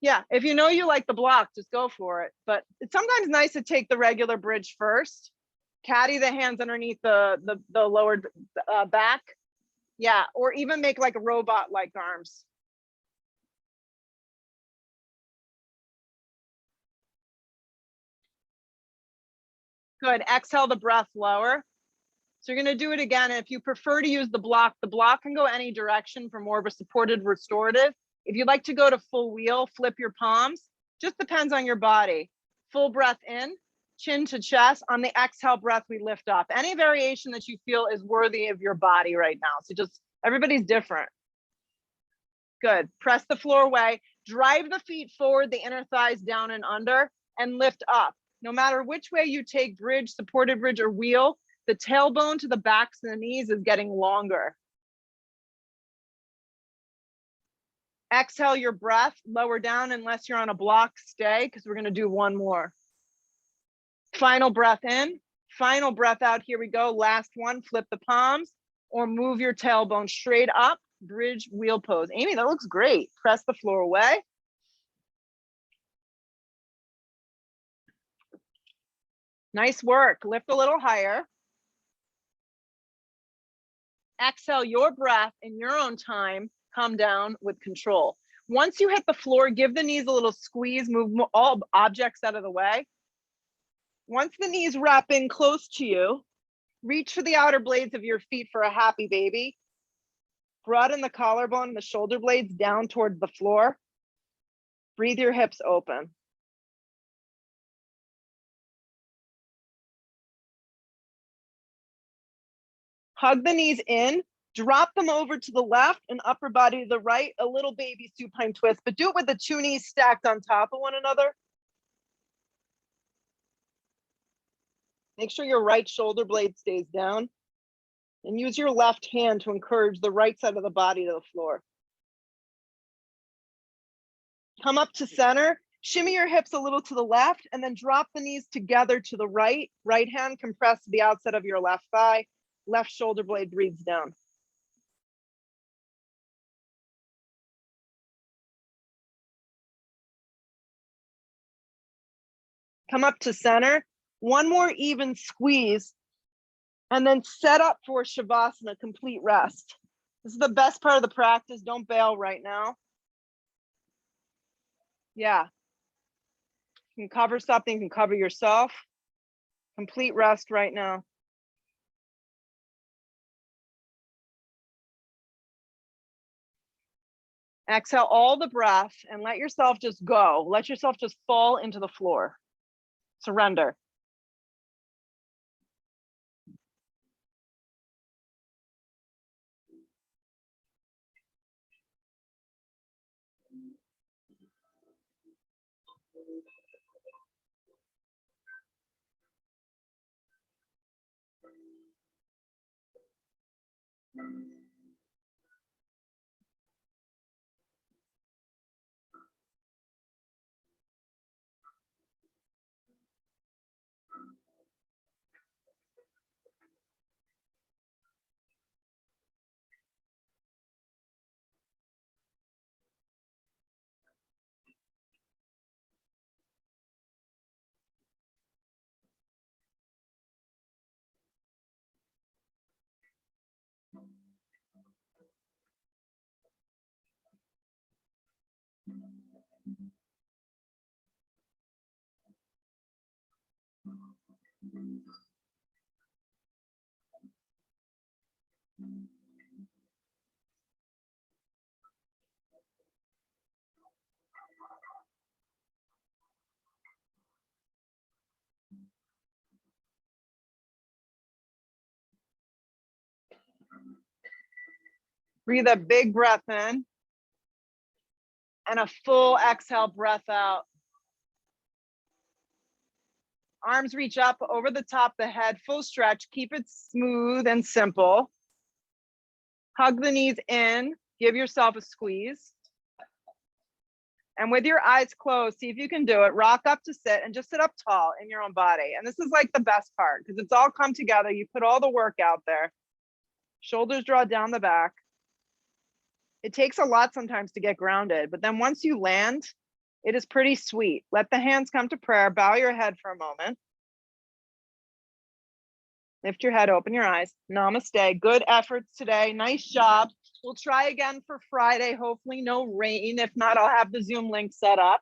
A: Yeah, if you know you like the block, just go for it. But it's sometimes nice to take the regular bridge first. Caddy the hands underneath the lower back. Yeah, or even make like a robot-like arms. Good, exhale the breath lower. So you're gonna do it again. And if you prefer to use the block can go any direction for more of a supported restorative. If you'd like to go to full wheel, flip your palms. Just depends on your body. Full breath in, chin to chest. On the exhale breath, we lift up. Any variation that you feel is worthy of your body right now. So just, everybody's different. Good, press the floor away. Drive the feet forward, the inner thighs down and under, and lift up. No matter which way you take bridge, supported bridge, or wheel, the tailbone to the backs and the knees is getting longer. Exhale your breath, lower down unless you're on a block, stay, because we're gonna do one more. Final breath in, final breath out, here we go. Last one, flip the palms or move your tailbone straight up, bridge wheel pose. Amy, that looks great. Press the floor away. Nice work, lift a little higher. Exhale your breath in your own time, come down with control. Once you hit the floor, give the knees a little squeeze, move all objects out of the way. Once the knees wrap in close to you, reach for the outer blades of your feet for a happy baby. Broaden the collarbone and the shoulder blades down towards the floor. Breathe your hips open. Hug the knees in, drop them over to the left and upper body to the right, a little baby supine twist, but do it with the two knees stacked on top of one another. Make sure your right shoulder blade stays down and use your left hand to encourage the right side of the body to the floor. Come up to center, shimmy your hips a little to the left and then drop the knees together to the right. Right hand compress to the outside of your left thigh. Left shoulder blade breathes down. Come up to center. One more even squeeze and then set up for Shavasana, complete rest. This is the best part of the practice. Don't bail right now. Yeah. You can cover something, you can cover yourself. Complete rest right now. Exhale all the breath and let yourself just go. Let yourself just fall into the floor. Surrender. Breathe a big breath in and a full exhale breath out. Arms reach up over the top of the head, full stretch. Keep it smooth and simple. Hug the knees in, give yourself a squeeze. And with your eyes closed, see if you can do it. Rock up to sit and just sit up tall in your own body. And this is like the best part because it's all come together. You put all the work out there. Shoulders draw down the back. It takes a lot sometimes to get grounded, but then once you land, it is pretty sweet. Let the hands come to prayer. Bow your head for a moment. Lift your head, open your eyes. Namaste. Good efforts today. Nice job. We'll try again for Friday. Hopefully no rain. If not, I'll have the Zoom link set up.